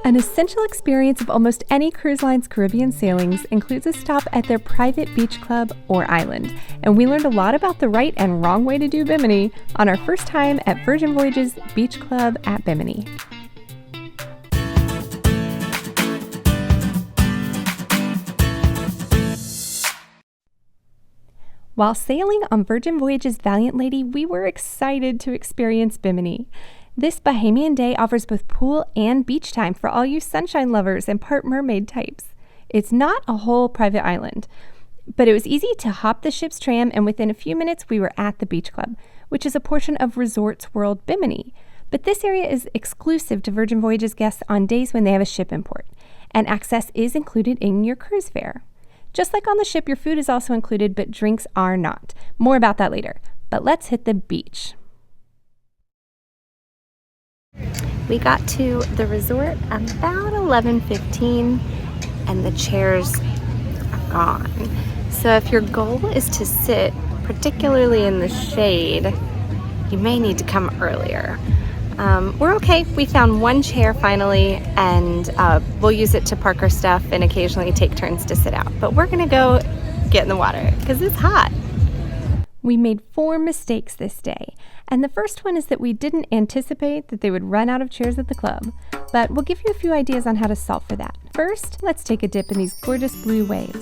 An essential experience of almost any cruise line's Caribbean sailings includes a stop at their private beach club or island, and we learned a lot about the right and wrong way to do Bimini on our first time at Virgin Voyages Beach Club at Bimini. While sailing on Virgin Voyages Valiant Lady, we were excited to experience Bimini. This Bahamian day offers both pool and beach time for all you sunshine lovers and part mermaid types. It's not a whole private island, but it was easy to hop the ship's tram, and within a few minutes we were at the beach club, which is a portion of Resorts World Bimini. But this area is exclusive to Virgin Voyages guests on days when they have a ship in port, and access is included in your cruise fare. Just like on the ship, your food is also included, but drinks are not. More about that later. But let's hit the beach. We got to the resort about 11:15 and the chairs are gone. So if your goal is to sit, particularly in the shade, you may need to come earlier. We're okay. We found one chair finally, and we'll use it to park our stuff and occasionally take turns to sit out. But we're gonna go get in the water because it's hot. We made 4 mistakes this day, and the first one is that we didn't anticipate that they would run out of chairs at the club, but we'll give you a few ideas on how to solve for that. First, let's take a dip in these gorgeous blue waves.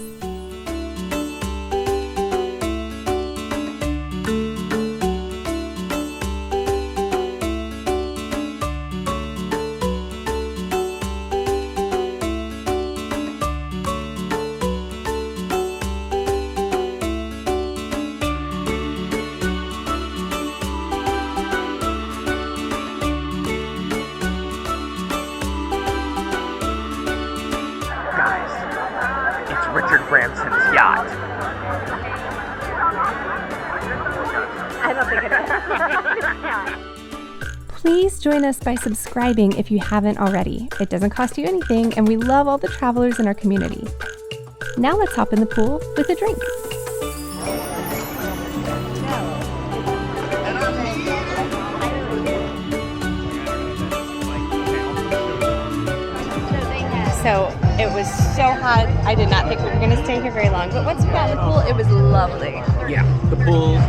Branson's yacht. I don't think it is. Please join us by subscribing if you haven't already. It doesn't cost you anything, and we love all the travelers in our community. Now let's hop in the pool with a drink. So it was so hot, I did not think we were going to stay here very long. But once we got in the pool, it was lovely. Yeah, the pool,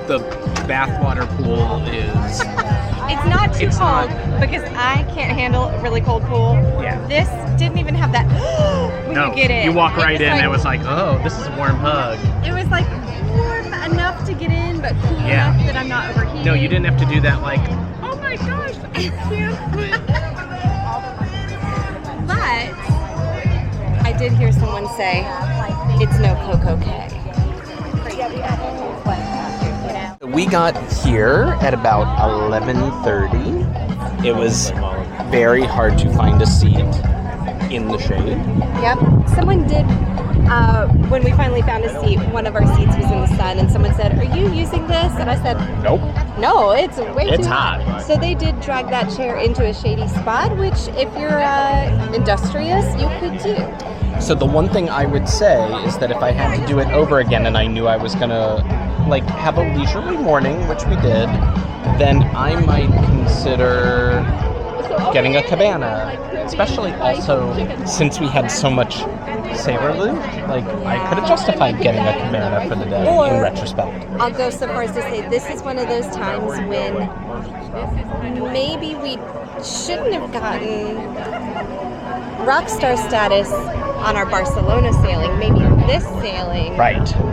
the bathwater pool is... It's not too cold because I can't handle a really cold pool. Yeah. This didn't even have that when you get in. You walk right in and it was like, oh, this is a warm hug. It was like warm enough to get in, but cool enough that I'm not overheating. No, you didn't have to do that like, oh my gosh, I can't. But I did hear someone say it's no Coco K. We got here at about 11:30. It was very hard to find a seat in the shade. Yep. Someone did, when we finally found a seat, one of our seats was in the sun, and someone said, "Are you using this?" And I said, "Nope. No, it's way It's too hot." So they did drag that chair into a shady spot, which if you're industrious, you could do. So the one thing I would say is that if I had to do it over again and I knew I was gonna have a leisurely morning, which we did, then I might consider getting a cabana. Especially also since we had so much sailor loot, I could have justified getting a cabana for the day in retrospect. I'll go so far as to say this is one of those times when maybe we shouldn't have gotten rock star status on our Barcelona sailing. Maybe this sailing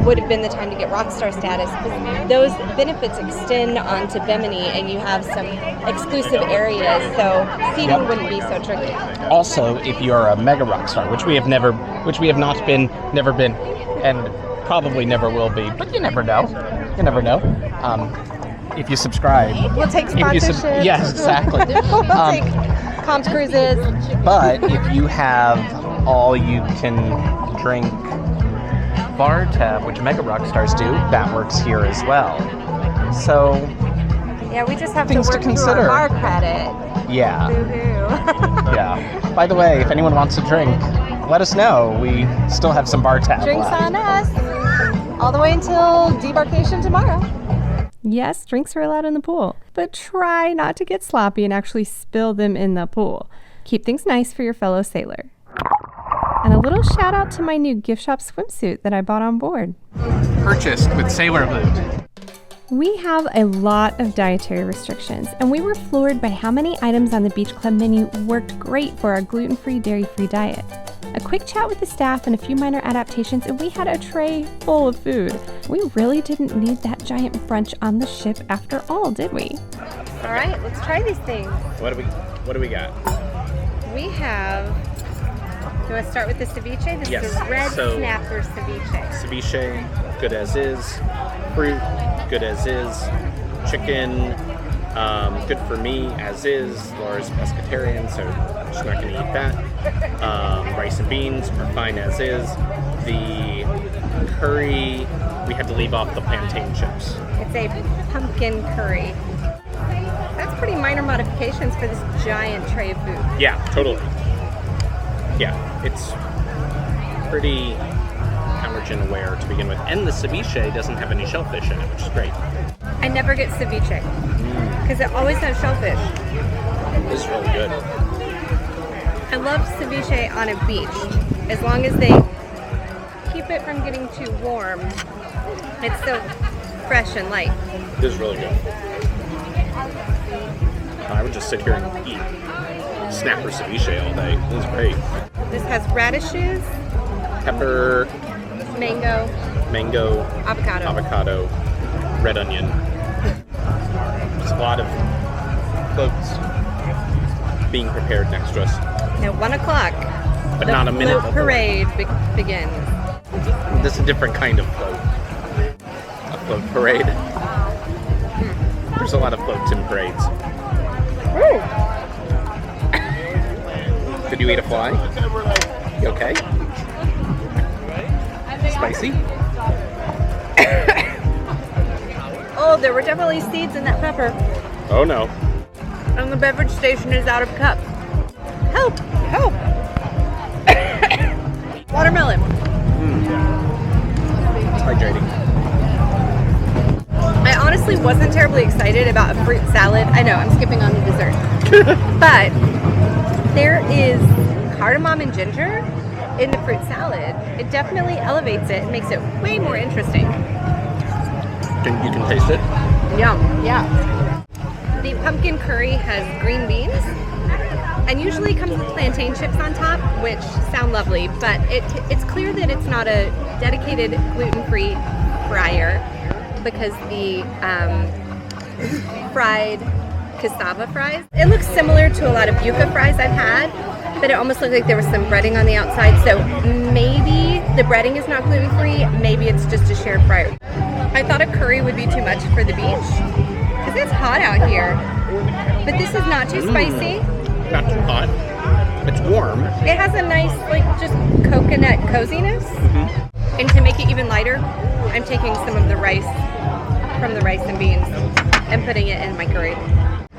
would have been the time to get rock star status, because those benefits extend onto Bimini and you have some exclusive areas, so seating wouldn't be so tricky. Also, if you're a mega rock star, which we have not been, and probably never will be, but you never know. If you subscribe, we'll take sponsorship. Yes, exactly. We'll take comp cruises. But if you have all you can drink bar tab, which mega rock stars do, that works here as well. So yeah, we just have things to work to consider. Through our bar credit. Yeah. Boo-hoo. Yeah. By the way, if anyone wants to drink, let us know. We still have some bar tab Drinks left. on us. All the way until debarkation tomorrow. Yes, drinks are allowed in the pool, but try not to get sloppy and actually spill them in the pool. Keep things nice for your fellow sailor. And a little shout out to my new gift shop swimsuit that I bought on board. Purchased with sailor loot. We have a lot of dietary restrictions, and we were floored by how many items on the Beach Club menu worked great for our gluten-free, dairy-free diet. A quick chat with the staff and a few minor adaptations, and we had a tray full of food. We really didn't need that giant brunch on the ship after all, did we? All right, let's try these things. What do we got? We have, do I start with the ceviche? This is a red snapper ceviche. Ceviche, good as is. Fruit, good as is. Chicken, good for me as is. Laura's pescatarian, so she's not going to eat that. Rice and beans are fine as is. The curry, we had to leave off the plantain chips. It's a pumpkin curry. That's pretty minor modifications for this giant tray of food. Yeah, totally. Yeah, it's pretty allergen aware to begin with. And the ceviche doesn't have any shellfish in it, which is great. I never get ceviche because it always has shellfish. This is really good. I love ceviche on a beach. As long as they keep it from getting too warm, it's still fresh and light. This is really good. I would just sit here and eat snapper ceviche all day. This is great. This has radishes, Pepper, mango, avocado, red onion. There's a lot of floats being prepared next to us. At 1 o'clock, But not a minute float parade begins. This is a different kind of float. A float parade. There's a lot of floats in parades. Ooh. Did you eat a fly? You okay? Spicy? Oh, there were definitely seeds in that pepper. Oh no. And the beverage station is out of cups. Help! Help! Watermelon. It's hydrating. I honestly wasn't terribly excited about a fruit salad. I know, I'm skipping on the dessert. But there is cardamom and ginger in the fruit salad. It definitely elevates it and makes it way more interesting. You can taste it? Yum, yeah. The pumpkin curry has green beans and usually comes with plantain chips on top, which sound lovely, but it's clear that it's not a dedicated gluten-free fryer because the fried cassava fries, it looks similar to a lot of yuca fries I've had, but it almost looked like there was some breading on the outside, so maybe the breading is not gluten-free, maybe it's just a shared fryer. I thought a curry would be too much for the beach, because it's hot out here, but this is not too spicy. Not too hot. It's warm. It has a nice, like, just coconut coziness, and to make it even lighter, I'm taking some of the rice from the rice and beans and putting it in my curry.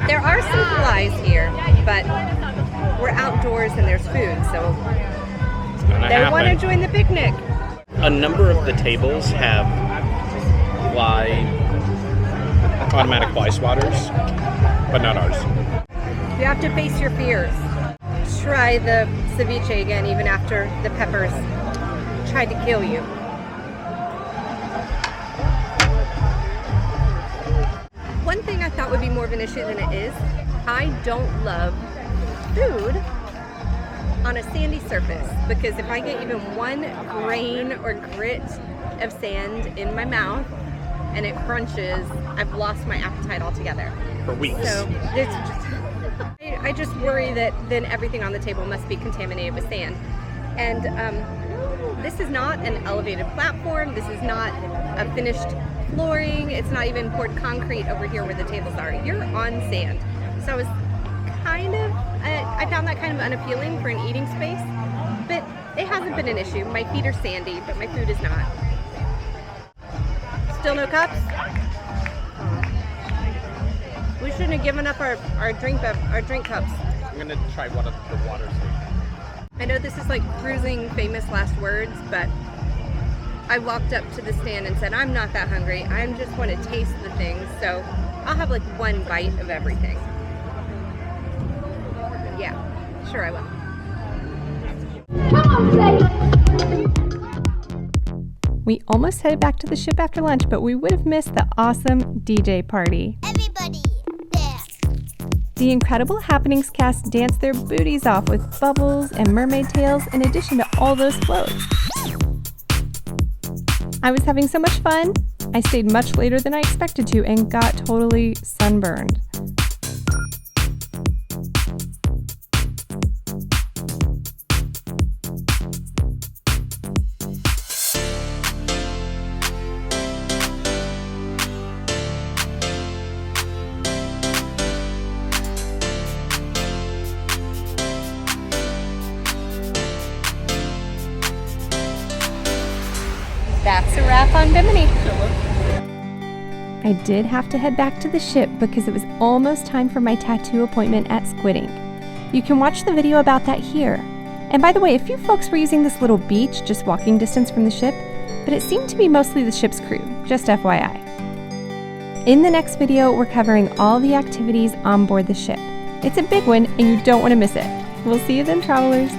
There are some flies here, but we're outdoors and there's food, so they want to join the picnic. A number of the tables have automatic fly swatters, but not ours. You have to face your fears. Try the ceviche again, even after the peppers tried to kill you. One thing I thought would be more of an issue than it is, I don't love food on a sandy surface, because if I get even one grain or grit of sand in my mouth and it crunches, I've lost my appetite altogether. For weeks. So it's just, I just worry that then everything on the table must be contaminated with sand. And this is not an elevated platform. This is not a finished flooring. It's not even poured concrete over here where the tables are. You're on sand. So I was I found that kind of unappealing for an eating space, but it hasn't been an issue. My feet are sandy, but my food is not. Still no cups? We shouldn't have given up our drink cups. I'm gonna try one of the water stations. I know this is like cruising famous last words, but I walked up to the stand and said, I'm not that hungry. I just want to taste the things, so I'll have like one bite of everything. Yeah, sure I will. We almost headed back to the ship after lunch, but we would have missed the awesome DJ party. Everybody dance. The Incredible Happenings cast danced their booties off with bubbles and mermaid tails in addition to all those floats. I was having so much fun, I stayed much later than I expected to and got totally sunburned. That's a wrap on Bimini. I did have to head back to the ship because it was almost time for my tattoo appointment at Squid Ink. You can watch the video about that here. And by the way, a few folks were using this little beach just walking distance from the ship, but it seemed to be mostly the ship's crew, just FYI. In the next video, we're covering all the activities on board the ship. It's a big one and you don't want to miss it. We'll see you then, travelers.